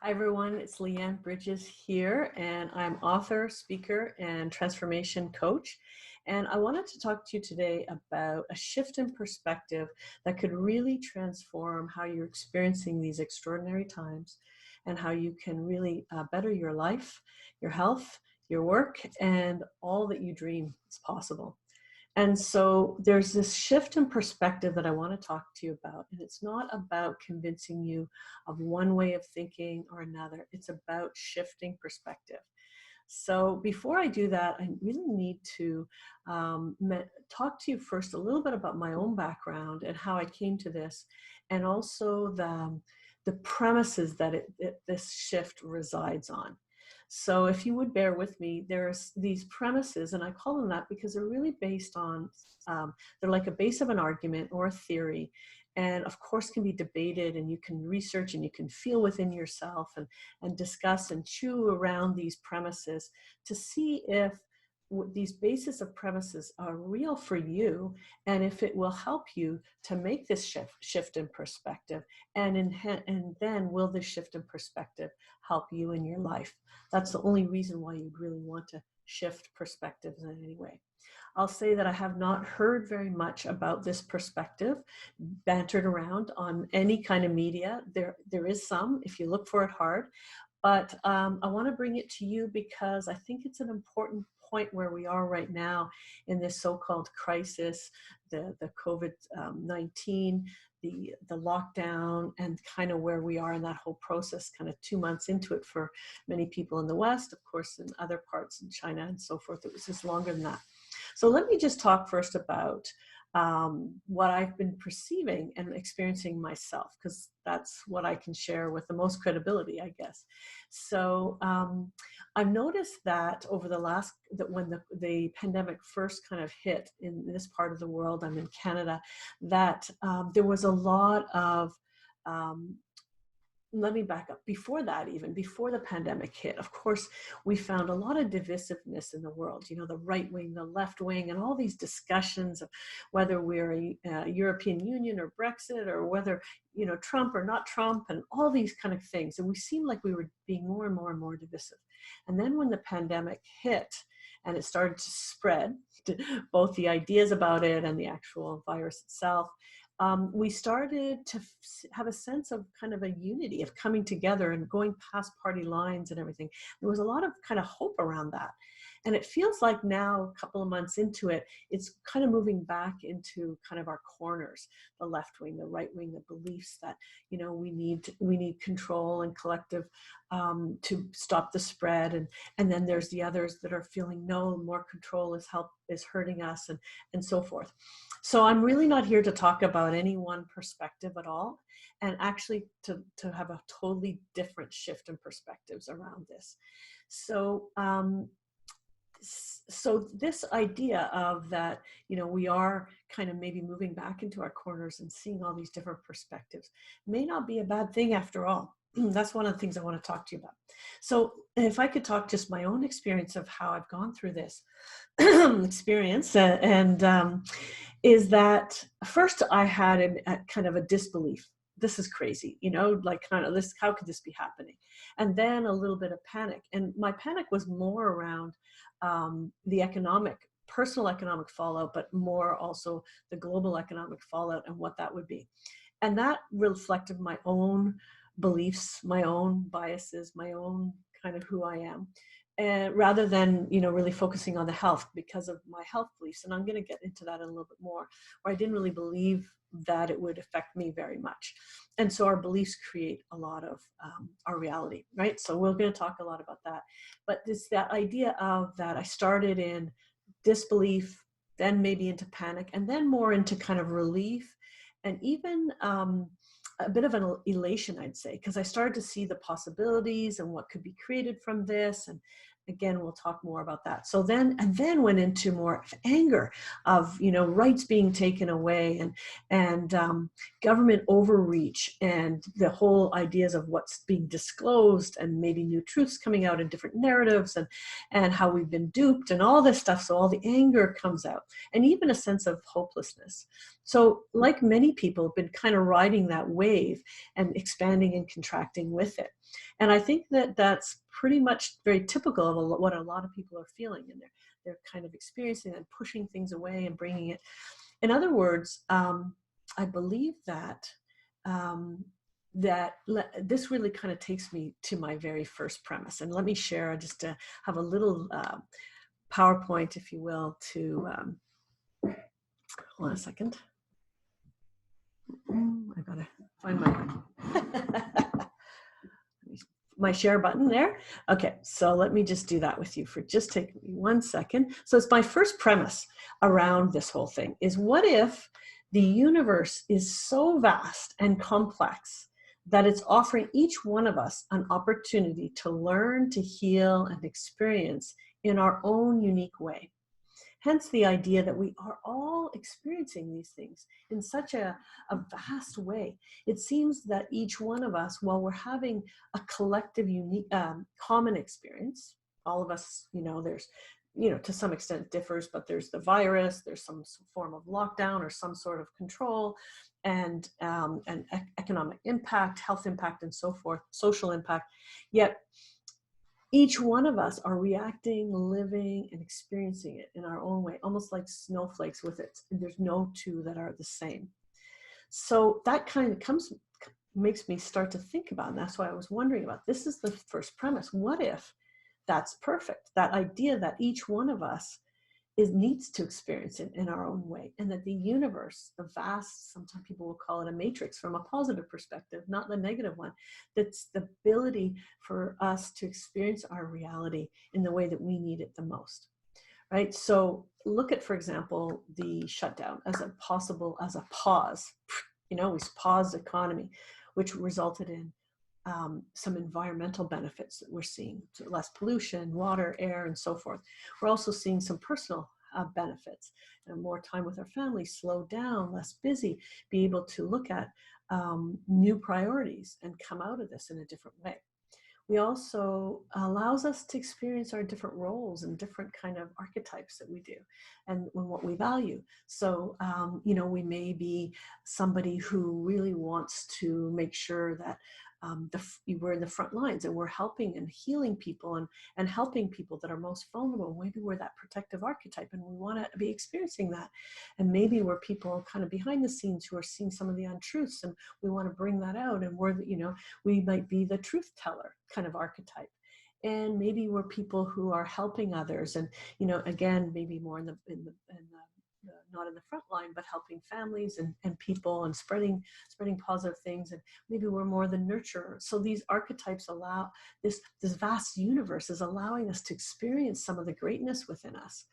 Hi everyone, it's Lianne Bridges here, and I'm author, speaker, and transformation coach. And I wanted to talk to you today about a shift in perspective that could really transform how you're experiencing these extraordinary times and how you can really better your life, your health, your work, and all that you dream is possible. And so there's this shift in perspective that I want to talk to you about. And it's not about convincing you of one way of thinking or another. It's about shifting perspective. So before I do that, I really need to talk to you first a little bit about my own background and how I came to this, and also the premises that this shift resides on. So if you would bear with me, there's these premises, and I call them that because they're really based on, they're like a base of an argument or a theory, and of course can be debated, and you can research and you can feel within yourself and discuss and chew around these premises to see if these bases of premises are real for you, and if it will help you to make this shift in perspective, and then will this shift in perspective help you in your life. That's the only reason why you'd really want to shift perspectives in any way. I'll say that I have not heard very much about this perspective bantered around on any kind of media. There is some, if you look for it hard, but I want to bring it to you because I think it's an important point where we are right now in this so-called crisis, the COVID-19, the lockdown, and kind of where we are in that whole process, kind of 2 months into it for many people in the West. Of course, in other parts in China and so forth, it was just longer than that. So let me just talk first about what I've been perceiving and experiencing myself, because that's what I can share with the most credibility, I guess. So I've noticed that over the last, that when the pandemic first kind of hit in this part of the world, I'm in Canada, that there was a lot of let me back up. Before that, even before the pandemic hit, of course, we found a lot of divisiveness in the world, you know, the right wing, the left wing, and all these discussions of whether we're a European Union or Brexit, or whether, you know, Trump or not Trump, and all these kind of things. And we seemed like we were being more and more and more divisive. And then when the pandemic hit and it started to spread, both the ideas about it and the actual virus itself, we started to have a sense of kind of a unity, of coming together and going past party lines and everything. There was a lot of kind of hope around that. And it feels like now, a couple of months into it, it's kind of moving back into kind of our corners, the left wing, the right wing, the beliefs that, you know, we need control and collective to stop the spread. And then there's the others that are feeling, no, more control is hurting us, and so forth. So I'm really not here to talk about any one perspective at all, and actually to have a totally different shift in perspectives around this. So so this idea of that, you know, we are kind of maybe moving back into our corners and seeing all these different perspectives may not be a bad thing after all. That's one of the things I want to talk to you about. So if I could talk just my own experience of how I've gone through this experience, is that first I had a kind of a disbelief. This is crazy, you know, like kind of this, how could this be happening? And then a little bit of panic. And my panic was more around the personal economic fallout, but more also the global economic fallout and what that would be. And that reflected my own beliefs, my own biases, my own kind of who I am. And rather than, you know, really focusing on the health because of my health beliefs. And I'm going to get into that in a little bit more, where I didn't really believe that it would affect me very much. And so our beliefs create a lot of our reality, right? So we're going to talk a lot about that. But it's that idea of that I started in disbelief, then maybe into panic, and then more into kind of relief, and even a bit of an elation, I'd say, because I started to see the possibilities and what could be created from this. And again, we'll talk more about that. So then went into more anger of, you know, rights being taken away, and government overreach, and the whole ideas of what's being disclosed, and maybe new truths coming out in different narratives, and how we've been duped and all this stuff. So all the anger comes out, and even a sense of hopelessness. So like many people have been kind of riding that wave and expanding and contracting with it. And I think that that's pretty much very typical of what a lot of people are feeling, and they're kind of experiencing and pushing things away and bringing it. In other words, I believe that this really kind of takes me to my very first premise. And let me share, just to have a little PowerPoint, if you will, to, hold on a second. I gotta find my share button there. Okay, so let me just do that with you for just take me 1 second. So it's my first premise around this whole thing is, what if the universe is so vast and complex that it's offering each one of us an opportunity to learn, to heal, and experience in our own unique way? Hence the idea that we are all experiencing these things in such a vast way. It seems that each one of us, while we're having a collective, unique, common experience, all of us, there's, to some extent differs, but there's the virus, there's some form of lockdown or some sort of control, and economic impact, health impact, and so forth, social impact. Yet each one of us are reacting, living, and experiencing it in our own way, almost like snowflakes with it. There's no two that are the same. So that kind of makes me start to think about, and that's why I was wondering about, this is the first premise. What if that's perfect? That idea that each one of us needs to experience it in our own way, and that the universe, the vast, sometimes people will call it a matrix from a positive perspective, not the negative one, that's the ability for us to experience our reality in the way that we need it the most, right? So look at, for example, the shutdown as a pause. We paused the economy, which resulted in some environmental benefits that we're seeing, so less pollution, water, air, and so forth. We're also seeing some personal benefits, and more time with our family, slow down, less busy, be able to look at new priorities and come out of this in a different way. We also allows us to experience our different roles and different kind of archetypes that we do and what we value. So, we may be somebody who really wants to make sure that we're in the front lines and we're helping and healing people and helping people that are most vulnerable. Maybe we're that protective archetype and we want to be experiencing that. And maybe we're people kind of behind the scenes who are seeing some of the untruths, and we want to bring that out. And we might be the truth teller kind of archetype. And maybe we're people who are helping others, and again, maybe more in the not in the front line, but helping families and people and spreading positive things. And maybe we're more the nurturer. So these archetypes allow this vast universe is allowing us to experience some of the greatness within us,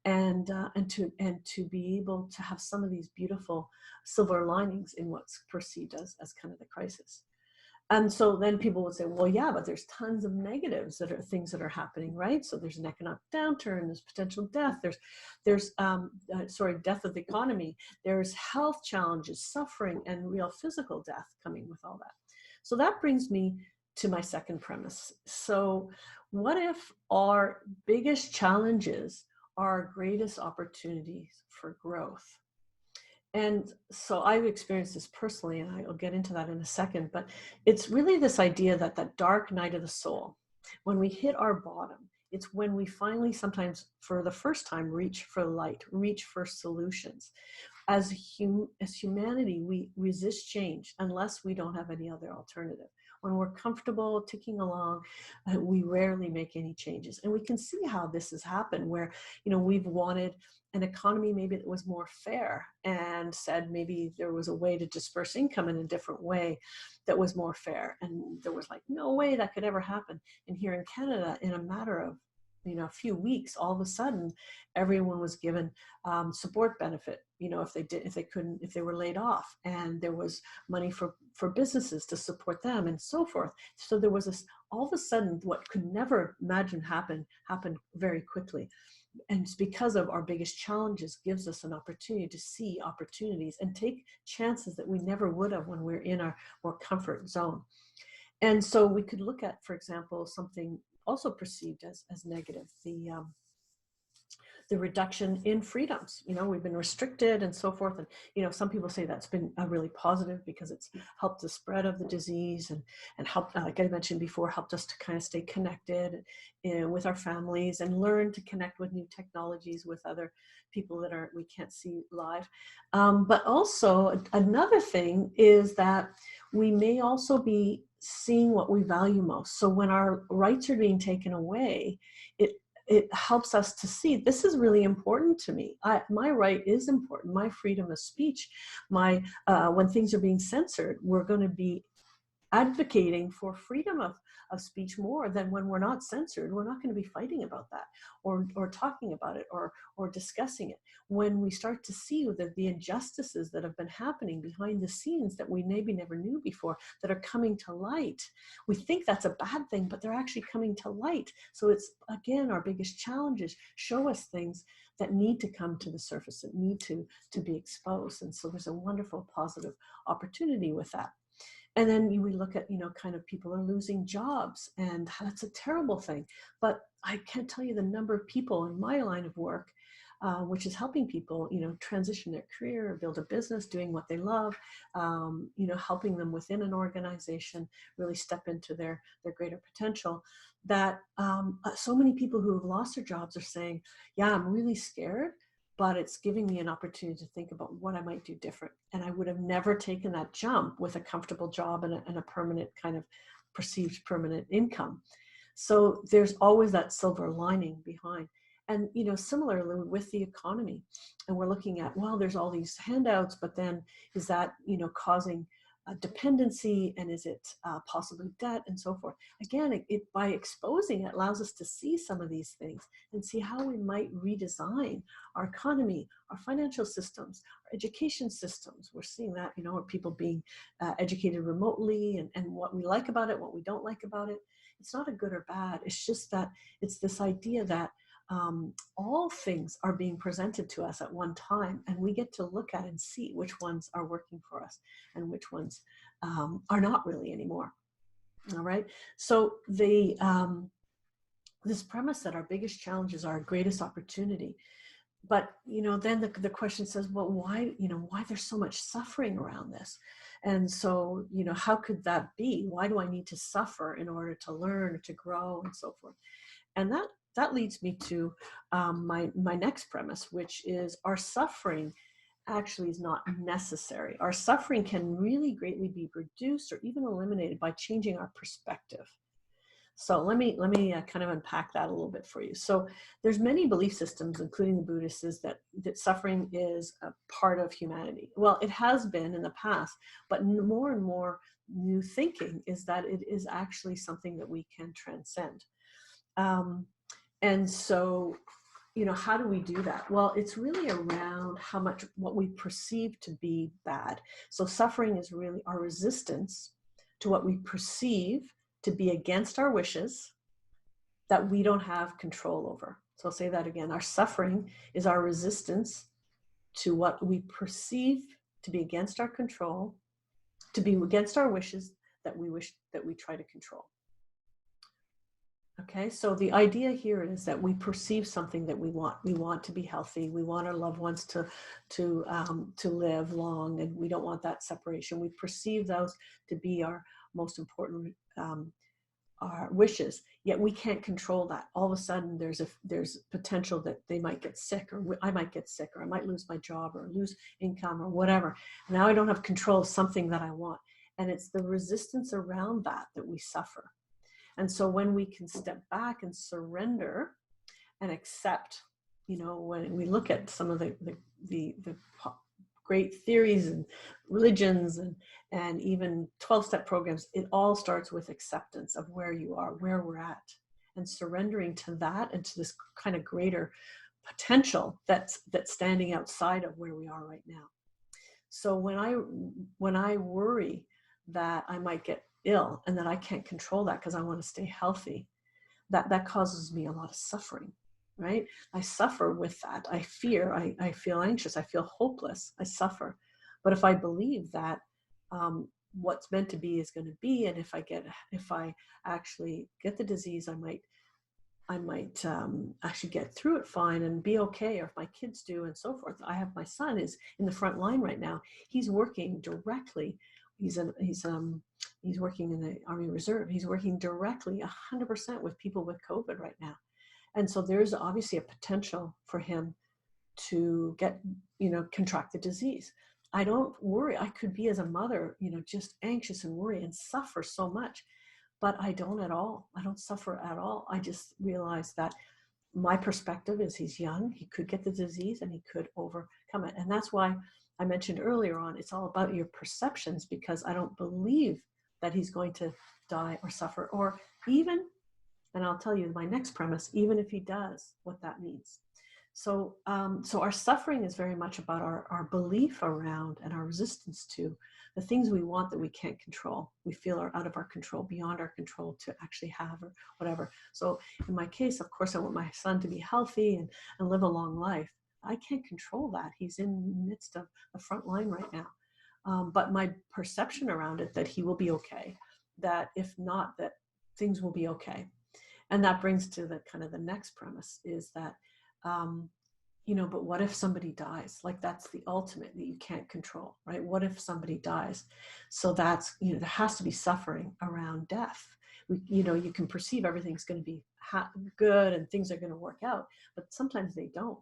and to be able to have some of these beautiful silver linings in what's perceived as kind of the crisis. And so then people would say, well, yeah, but there's tons of negatives that are things that are happening, right? So there's an economic downturn, there's potential death, there's death of the economy, there's health challenges, suffering, and real physical death coming with all that. So that brings me to my second premise. So what if our biggest challenges are our greatest opportunities for growth? And so I've experienced this personally, and I'll get into that in a second, but it's really this idea that dark night of the soul, when we hit our bottom, it's when we finally, sometimes for the first time, reach for light, reach for solutions. As humanity, we resist change unless we don't have any other alternative. When we're comfortable ticking along, we rarely make any changes. And we can see how this has happened, where we've wanted an economy maybe that was more fair, and said maybe there was a way to disperse income in a different way that was more fair. And there was like no way that could ever happen. And here in Canada, in a matter of a few weeks, all of a sudden, everyone was given support benefit. If they were laid off, and there was money for businesses to support them, and so forth. So there was this, all of a sudden, what could never imagine happened very quickly. And it's because of our biggest challenges gives us an opportunity to see opportunities and take chances that we never would have when we're in our more comfort zone. And so we could look at, for example, something also perceived as negative, the reduction in freedoms. We've been restricted and so forth. And, some people say that's been really positive because it's helped the spread of the disease and helped, like I mentioned before, helped us to kind of stay connected with our families and learn to connect with new technologies with other people that we can't see live. But also another thing is that we may also be seeing what we value most. So when our rights are being taken away, it helps us to see this is really important to me. My right is important. My freedom of speech, when things are being censored, we're going to be advocating for freedom of speech more than when we're not censored. We're not going to be fighting about that or talking about it or discussing it. When we start to see the injustices that have been happening behind the scenes that we maybe never knew before that are coming to light, we think that's a bad thing, but they're actually coming to light. So it's, again, our biggest challenges show us things that need to come to the surface, that need to be exposed. And so there's a wonderful positive opportunity with that. And then we look at, kind of people are losing jobs, and that's a terrible thing. But I can't tell you the number of people in my line of work, which is helping people, transition their career, build a business, doing what they love, helping them within an organization, really step into their greater potential. That so many people who have lost their jobs are saying, yeah, I'm really scared, but it's giving me an opportunity to think about what I might do different. And I would have never taken that jump with a comfortable job and a permanent kind of perceived permanent income. So there's always that silver lining behind. And, similarly with the economy, and we're looking at, well, there's all these handouts, but then is that, causing dependency, and is it possibly debt and so forth? Again, by exposing it allows us to see some of these things and see how we might redesign our economy, our financial systems, our education systems. We're seeing that, are people being educated remotely, and what we like about it, what we don't like about it. It's not a good or bad. It's just that it's this idea that all things are being presented to us at one time, and we get to look at and see which ones are working for us and which ones are not really anymore. All right. So this premise that our biggest challenges are our greatest opportunity. But, then the question says, well, why there's so much suffering around this? And so, how could that be? Why do I need to suffer in order to learn or to grow and so forth? And that leads me to my next premise, which is our suffering actually is not necessary. Our suffering can really greatly be reduced or even eliminated by changing our perspective. So let me kind of unpack that a little bit for you. So there's many belief systems, including the Buddhists, that suffering is a part of humanity. Well, it has been in the past, but more and more new thinking is that it is actually something that we can transcend. And so, how do we do that? Well, it's really around what we perceive to be bad. So suffering is really our resistance to what we perceive to be against our wishes that we don't have control over. So I'll say that again. Our suffering is our resistance to what we perceive to be against our control, to be against our wishes that we try to control. Okay, so the idea here is that we perceive something that we want. We want to be healthy. We want our loved ones to live long, and we don't want that separation. We perceive those to be our most important our wishes. Yet we can't control that. All of a sudden, there's potential that they might get sick, or I might get sick, or I might lose my job, or lose income, or whatever. Now I don't have control of something that I want, and it's the resistance around that we suffer. And so when we can step back and surrender and accept, when we look at some of the great theories and religions and even 12-step programs, it all starts with acceptance of where you are, where we're at, and surrendering to that and to this kind of greater potential that's standing outside of where we are right now. So when I worry that I might get ill and that I can't control that because I want to stay healthy, that causes me a lot of suffering, right? I suffer with that. I fear, I feel anxious, I feel hopeless, I suffer. But if I believe that what's meant to be is going to be, and if I actually get the disease, I might actually get through it fine and be okay, or if my kids do, and so forth. I have my son is in the front line right now. He's working directly. He's working in the Army Reserve. He's working directly 100% with people with COVID right now. And so there's obviously a potential for him to get, contract the disease. I don't worry. I could be, as a mother, just anxious and worry and suffer so much, but I don't at all. I don't suffer at all. I just realize that my perspective is he's young, he could get the disease and he could overcome it. And that's why I mentioned earlier on, it's all about your perceptions, because I don't believe that he's going to die or suffer, or even, and I'll tell you my next premise, even if he does, what that means. So our suffering is very much about our belief around and our resistance to the things we want that we can't control. We feel are out of our control, beyond our control to actually have, or whatever. So in my case, of course, I want my son to be healthy and live a long life. I can't control that. He's in the midst of the front line right now. But my perception around it, that he will be okay, that if not, that things will be okay. And that brings to the kind of the next premise is that, but what if somebody dies? Like, that's the ultimate that you can't control, right? What if somebody dies? So that's, there has to be suffering around death. You can perceive everything's going to be good and things are going to work out, but sometimes they don't.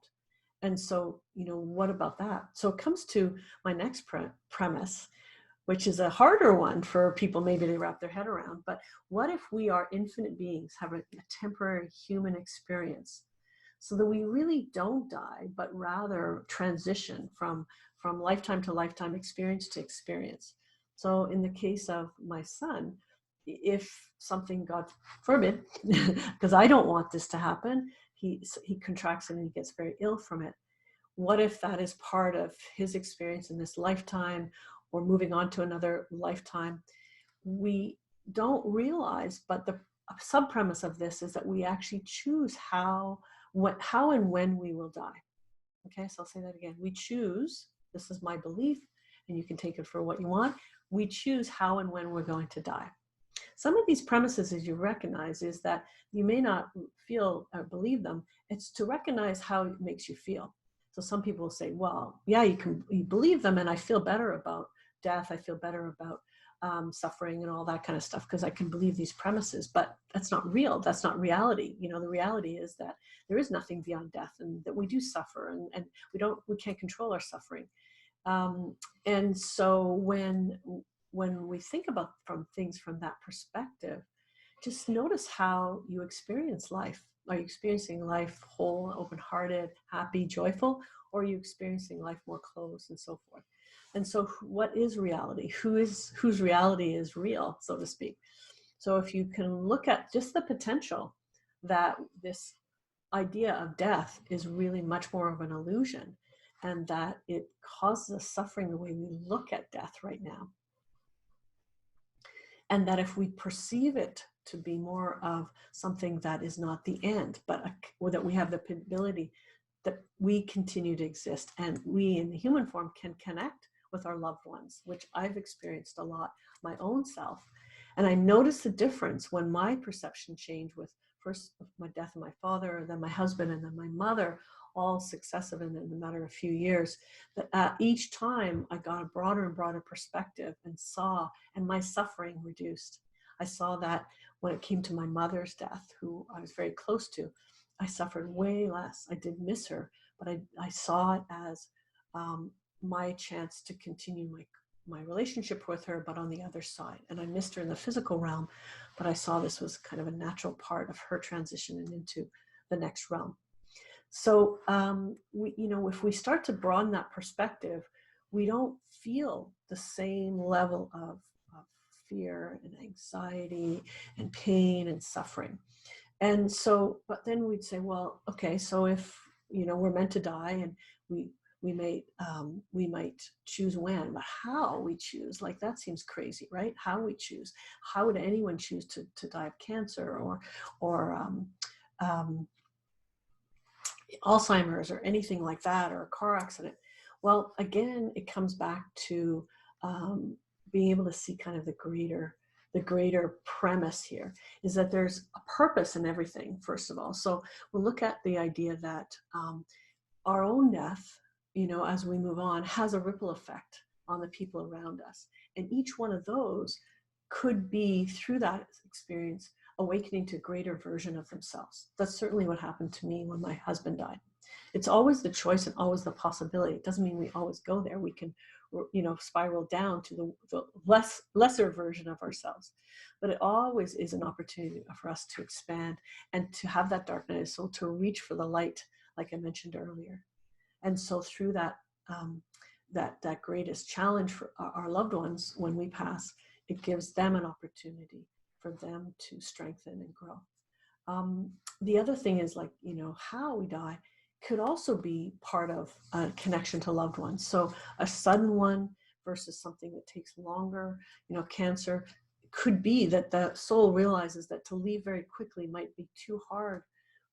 And so, what about that? So it comes to my next premise, which is a harder one for people maybe to wrap their head around. But what if we are infinite beings, have a temporary human experience, so that we really don't die, but rather transition from lifetime to lifetime, experience to experience? So in the case of my son, if something, God forbid, because I don't want this to happen, he contracts and he gets very ill from it. What if that is part of his experience in this lifetime, or moving on to another lifetime? We don't realize, but the sub-premise of this is that we actually choose how and when we will die. Okay, so I'll say that again. We choose, this is my belief, and you can take it for what you want. We choose how and when we're going to die. Some of these premises, as you recognize, is that you may not feel or believe them. It's to recognize how it makes you feel. So some people will say, well, yeah, you believe them, and I feel better about death. I feel better about suffering and all that kind of stuff, because I can believe these premises, but that's not real. That's not reality. The reality is that there is nothing beyond death, and that we do suffer, and we can't control our suffering. And so when we think about things from that perspective, just notice how you experience life. Are you experiencing life whole, open-hearted, happy, joyful, or are you experiencing life more closed and so forth? And so what is reality? Whose reality is real, so to speak? So if you can look at just the potential that this idea of death is really much more of an illusion, and that it causes us suffering the way we look at death right now. And that if we perceive it to be more of something that is not the end, but that we have the ability that we continue to exist, and we in the human form can connect with our loved ones, which I've experienced a lot my own self. And I noticed the difference when my perception changed, with first my death of my father, and then my husband, and then my mother, all successive in a matter of a few years, that each time I got a broader and broader perspective and my suffering reduced. I saw that when it came to my mother's death, who I was very close to, I suffered way less. I did miss her, but I saw it as my chance to continue my relationship with her, but on the other side. And I missed her in the physical realm, but I saw this was kind of a natural part of her transitioning into the next realm. So, if we start to broaden that perspective, we don't feel the same level of fear and anxiety and pain and suffering. And so, but then we'd say, well, okay, so if, we're meant to die, and we might choose when, but how we choose, like, that seems crazy, right? How we choose. How would anyone choose to die of cancer or Alzheimer's or anything like that, or a car accident? Well, again, it comes back to being able to see kind of the greater the greater premise here is that there's a purpose in everything, first of all. So we'll look at the idea that our own death, as we move on, has a ripple effect on the people around us. And each one of those could be, through that experience, awakening to a greater version of themselves. That's certainly what happened to me when my husband died. It's always the choice and always the possibility. It doesn't mean we always go there. We can, spiral down to the lesser version of ourselves. But it always is an opportunity for us to expand and to have that dark night of soul, to reach for the light, like I mentioned earlier. And so through that, that greatest challenge for our loved ones when we pass, it gives them an opportunity for them to strengthen and grow. The other thing is, like, how we die could also be part of a connection to loved ones. So a sudden one versus something that takes longer, cancer, could be that the soul realizes that to leave very quickly might be too hard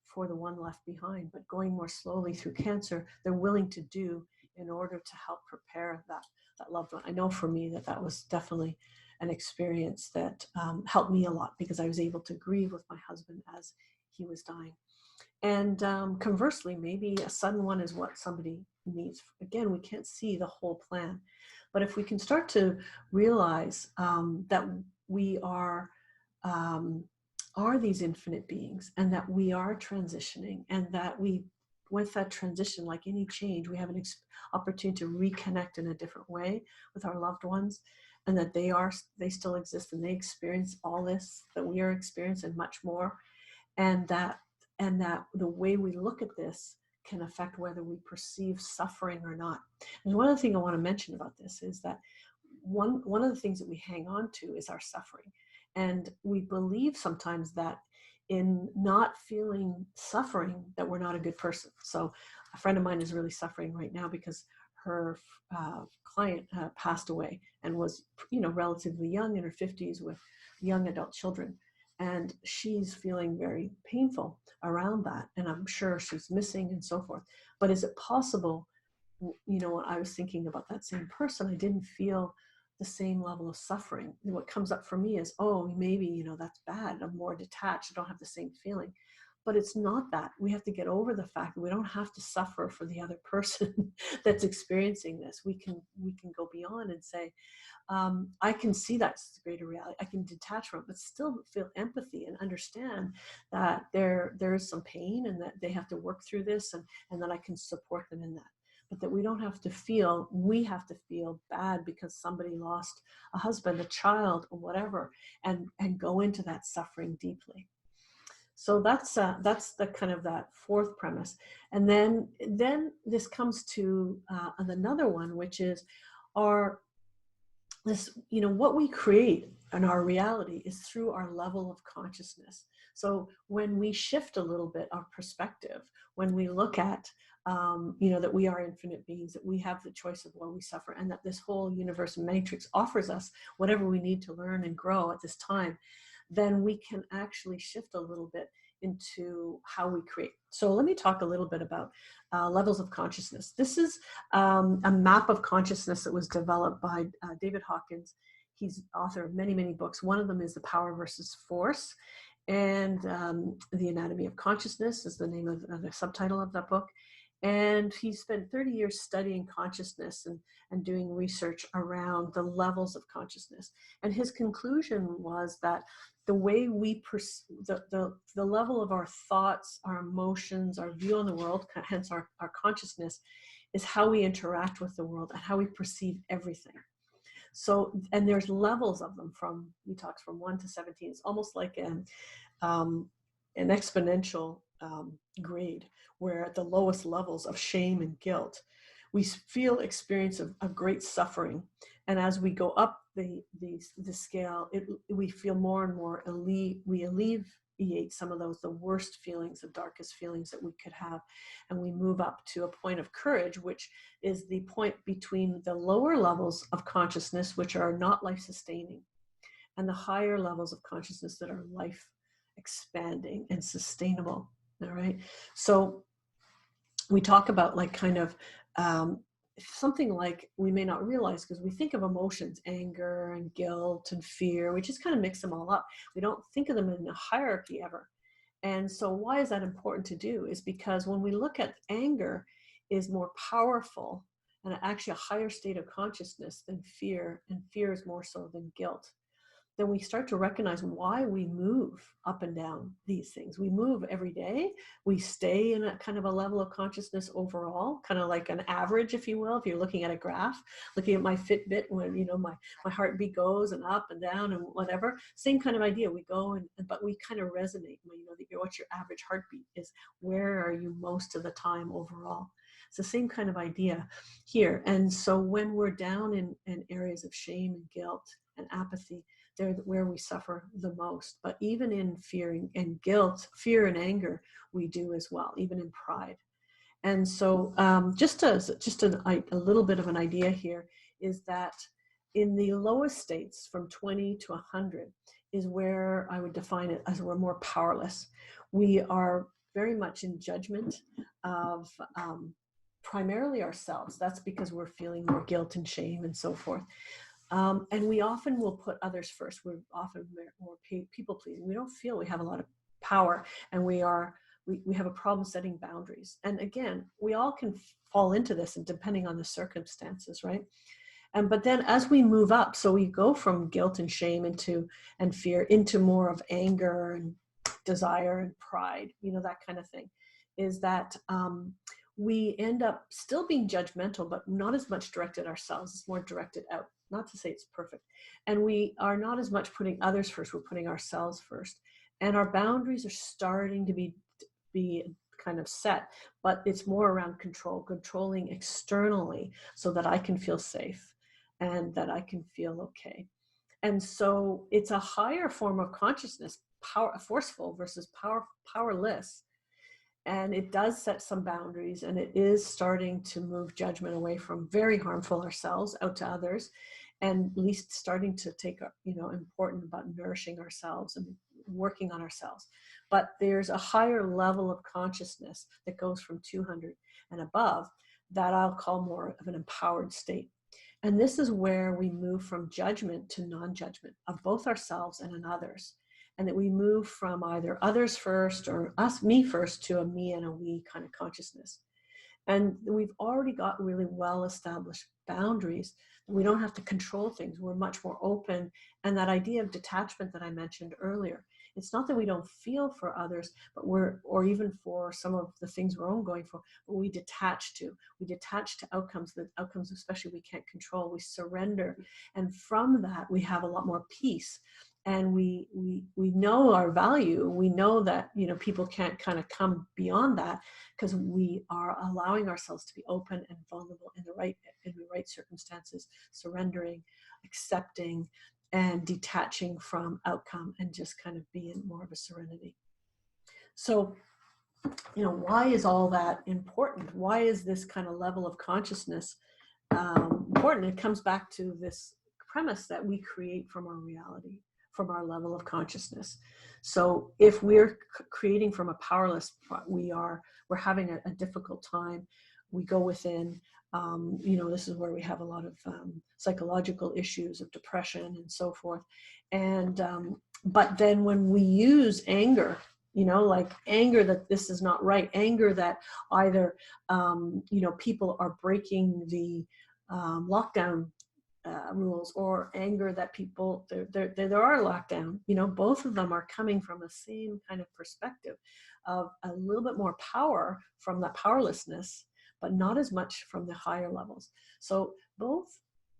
for the one left behind, but going more slowly through cancer, they're willing to do in order to help prepare that loved one. I know for me that was definitely an experience that helped me a lot, because I was able to grieve with my husband as he was dying. And conversely, maybe a sudden one is what somebody needs. Again, we can't see the whole plan. But if we can start to realize that we are these infinite beings, and that we are transitioning, and that with that transition, like any change, we have an opportunity to reconnect in a different way with our loved ones, and that they still exist, and they experience all this that we are experiencing and much more, and that the way we look at this can affect whether we perceive suffering or not. And one other thing I want to mention about this is that one of the things that we hang on to is our suffering. And we believe sometimes that in not feeling suffering, that we're not a good person. So a friend of mine is really suffering right now because her client passed away and was, relatively young, in her 50s, with young adult children. And she's feeling very painful around that. And I'm sure she's missing and so forth. But is it possible, when I was thinking about that same person, I didn't feel the same level of suffering. And what comes up for me is, oh, maybe, that's bad. I'm more detached. I don't have the same feeling. But it's not that. We have to get over the fact that we don't have to suffer for the other person that's experiencing this. We can go beyond and say, I can see that's the greater reality. I can detach from it, but still feel empathy and understand that there is some pain, and that they have to work through this, and that I can support them in that. But that we have to feel bad because somebody lost a husband, a child, or whatever, and go into that suffering deeply. So that's the kind of that fourth premise. And then this comes to another one, which is what we create in our reality is through our level of consciousness. So when we shift a little bit our perspective, when we look at that we are infinite beings, that we have the choice of where we suffer, and that this whole universe matrix offers us whatever we need to learn and grow at this time, then we can actually shift a little bit into how we create. So let me talk a little bit about levels of consciousness. This is a map of consciousness that was developed by David Hawkins. He's author of many, many books. One of them is The Power versus Force, and The Anatomy of Consciousness is the name of the subtitle of that book. And he spent 30 years studying consciousness and doing research around the levels of consciousness. And his conclusion was that the way we the level of our thoughts, our emotions, our view on the world, hence our consciousness, is how we interact with the world and how we perceive everything. So, and there's levels of them he talks from 1 to 17. It's almost like an exponential grade, where at the lowest levels of shame and guilt, we feel experience of great suffering. And as we go up the scale, we feel more and more, we alleviate some of the worst feelings, the darkest feelings that we could have. And we move up to a point of courage, which is the point between the lower levels of consciousness, which are not life-sustaining, and the higher levels of consciousness that are life expanding and sustainable. All right. So we talk about something like we may not realize, because we think of emotions, anger and guilt and fear, we just kind of mix them all up. We don't think of them in a hierarchy ever. And so why is that important to do? Is because when we look at anger is more powerful and actually a higher state of consciousness than fear, and fear is more so than guilt, then we start to recognize why we move up and down these things. We move every day. We stay in a kind of a level of consciousness overall, kind of like an average, if you will. If you're looking at a graph, looking at my Fitbit, when my heartbeat goes and up and down and whatever, same kind of idea. We go but we kind of resonate. What's your average heartbeat is, where are you most of the time overall? It's the same kind of idea here. And so when we're down in areas of shame and guilt and apathy, they're where we suffer the most. But even in fear and guilt, fear and anger, we do as well, even in pride. And so just a little bit of an idea here is that in the lowest states, from 20 to 100, is where I would define it as we're more powerless. We are very much in judgment of primarily ourselves. That's because we're feeling more guilt and shame and so forth. And we often will put others first. We're often more people pleasing. We don't feel we have a lot of power, and we have a problem setting boundaries. And again, we all can fall into this, and depending on the circumstances, right? But then as we move up, so we go from guilt and shame and fear into more of anger and desire and pride, that kind of thing, is that we end up still being judgmental, but not as much directed ourselves. It's more directed out. Not to say it's perfect. And we are not as much putting others first. We're putting ourselves first. And our boundaries are starting to be kind of set, but it's more around controlling externally so that I can feel safe and that I can feel okay. And so it's a higher form of consciousness, forceful versus powerless. And it does set some boundaries, and it is starting to move judgment away from very harmful ourselves out to others, and at least starting to take, important about nourishing ourselves and working on ourselves. But there's a higher level of consciousness that goes from 200 and above that I'll call more of an empowered state. And this is where we move from judgment to non-judgment of both ourselves and in others. And that we move from either others first or me first to a me and a we kind of consciousness. And we've already got really well-established boundaries. We don't have to control things. We're much more open. And that idea of detachment that I mentioned earlier, it's not that we don't feel for others, but or even for some of the things we're all going for, but we detach to outcomes, the outcomes especially we can't control. We surrender. And from that, we have a lot more peace. And we know our value. We know that, people can't kind of come beyond that, because we are allowing ourselves to be open and vulnerable in the right circumstances, surrendering, accepting, and detaching from outcome, and just kind of being more of a serenity. So, why is all that important? Why is this kind of level of consciousness important? It comes back to this premise that we create from our reality, from our level of consciousness. So if we're creating from a powerless, we're having a difficult time. We go within, this is where we have a lot of psychological issues of depression and so forth. And, but then when we use anger, like anger that this is not right, anger that either, people are breaking the lockdown rules, or anger that people there are lockdown, both of them are coming from the same kind of perspective of a little bit more power from that powerlessness, but not as much from the higher levels. So both,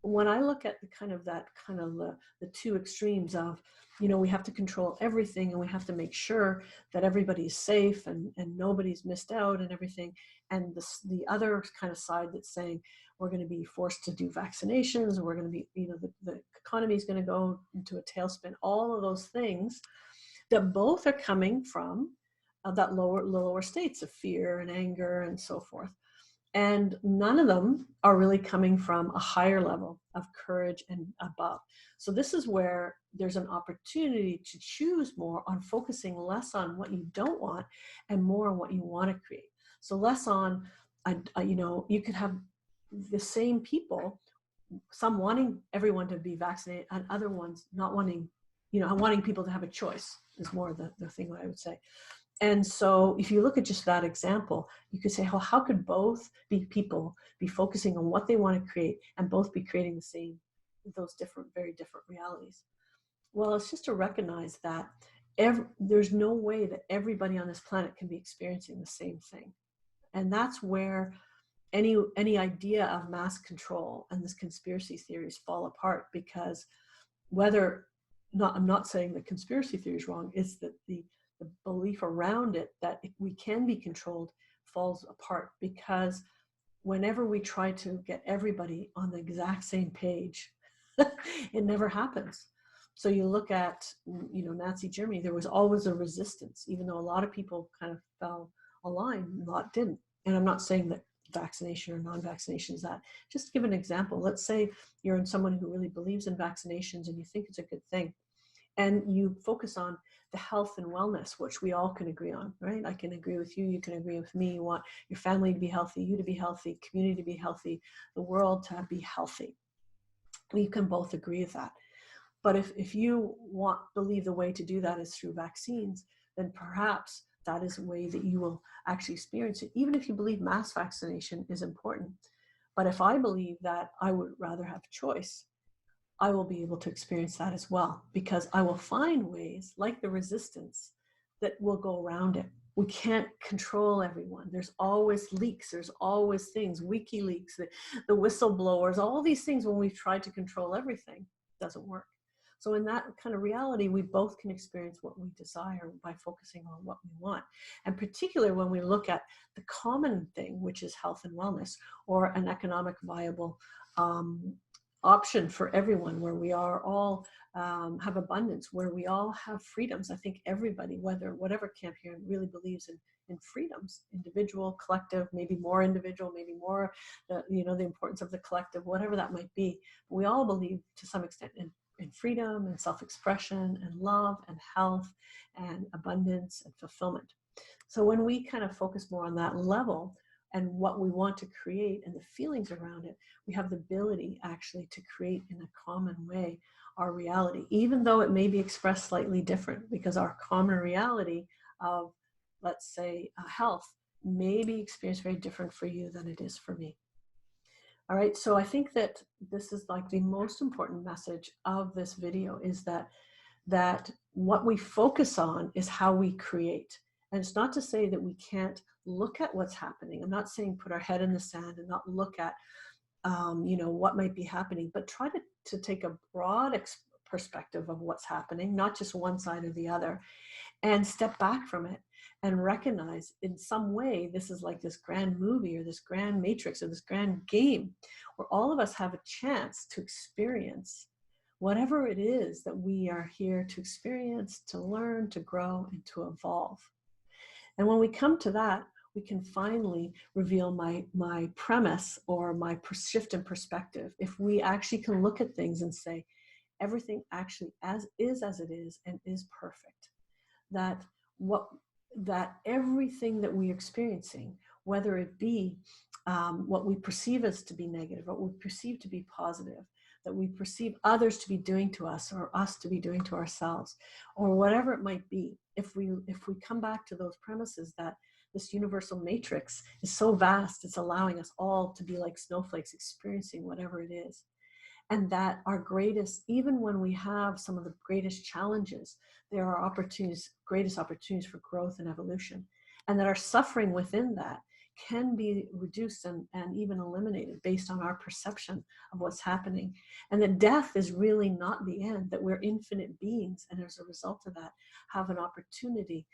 when I look at the two extremes of, we have to control everything, and we have to make sure that everybody's safe and nobody's missed out and everything. And the other kind of side that's saying we're going to be forced to do vaccinations, or we're going to be, the economy is going to go into a tailspin. All of those things that both are coming from that lower states of fear and anger and so forth. And none of them are really coming from a higher level of courage and above. So this is where there's an opportunity to choose more on focusing less on what you don't want and more on what you want to create. So less on, you could have the same people, some wanting everyone to be vaccinated and other ones not wanting, wanting people to have a choice is more the thing I would say. And so if you look at just that example, you could say, well, how could both people be focusing on what they want to create and both be creating the same, those different, very different realities? Well, it's just to recognize that there's no way that everybody on this planet can be experiencing the same thing. And that's where any idea of mass control and this conspiracy theories fall apart, because I'm not saying that conspiracy theory is wrong, it's that the belief around it that we can be controlled falls apart, because whenever we try to get everybody on the exact same page, it never happens. So you look at, Nazi Germany, there was always a resistance, even though a lot of people kind of fell a line, a lot didn't. And I'm not saying that vaccination or non-vaccination is that. Just to give an example, let's say you're someone who really believes in vaccinations and you think it's a good thing, and you focus on the health and wellness, which we all can agree on, right? I can agree with you, you can agree with me. You want your family to be healthy, you to be healthy, community to be healthy, the world to be healthy. We can both agree with that. But if you believe the way to do that is through vaccines, then perhaps that is a way that you will actually experience it, even if you believe mass vaccination is important. But if I believe that I would rather have choice, I will be able to experience that as well, because I will find ways, like the resistance, that will go around it. We can't control everyone. There's always leaks. There's always things, WikiLeaks, the whistleblowers, all these things. When we've tried to control everything, it doesn't work. So in that kind of reality, we both can experience what we desire by focusing on what we want. And particularly when we look at the common thing, which is health and wellness, or an economic viable option for everyone, where we are all have abundance, where we all have freedoms. I think everybody, whatever camp here, really believes in freedoms, individual, collective, maybe more individual, maybe more the importance of the collective, whatever that might be. But we all believe to some extent in freedom and self-expression and love and health and abundance and fulfillment. So when we kind of focus more on that level and what we want to create and the feelings around it, we have the ability actually to create in a common way our reality, even though it may be expressed slightly different, because our common reality of, let's say, health may be experienced very different for you than it is for me. All right, so I think that this is like the most important message of this video, is that what we focus on is how we create. And it's not to say that we can't look at what's happening. I'm not saying put our head in the sand and not look at what might be happening, but try to take a broad perspective of what's happening, not just one side or the other, and step back from it and recognize in some way this is like this grand movie or this grand matrix or this grand game where all of us have a chance to experience whatever it is that we are here to experience, to learn, to grow, and to evolve. And when we come to that, we can finally reveal my premise or my shift in perspective. If we actually can look at things and say, everything actually as it is and is perfect. That everything that we're experiencing, whether it be what we perceive as to be negative, what we perceive to be positive, that we perceive others to be doing to us or us to be doing to ourselves, or whatever it might be, if we come back to those premises that this universal matrix is so vast, it's allowing us all to be like snowflakes experiencing whatever it is. And that our greatest, even when we have some of the greatest challenges, there are greatest opportunities for growth and evolution. And that our suffering within that can be reduced and even eliminated based on our perception of what's happening. And that death is really not the end, that we're infinite beings. And as a result of that, have an opportunity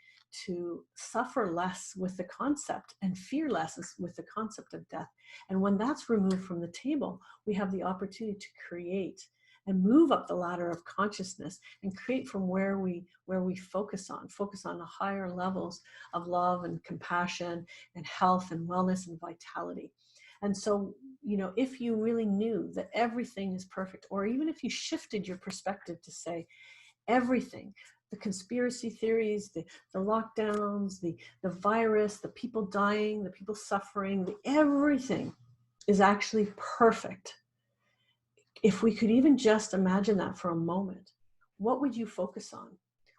to suffer less with the concept and fear less with the concept of death. And when that's removed from the table, we have the opportunity to create and move up the ladder of consciousness and create from where we focus on the higher levels of love and compassion and health and wellness and vitality. And so, if you really knew that everything is perfect, or even if you shifted your perspective to say everything, the conspiracy theories, the lockdowns, the virus, the people dying, the people suffering, everything is actually perfect, if we could even just imagine that for a moment, what would you focus on?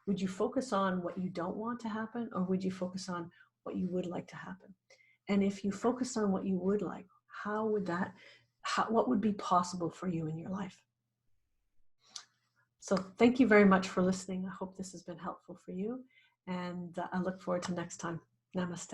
Would you focus on what you don't want to happen, or would you focus on what you would like to happen? And if you focused on what you would like, how would that, what would be possible for you in your life? So thank you very much for listening. I hope this has been helpful for you. And I look forward to next time. Namaste.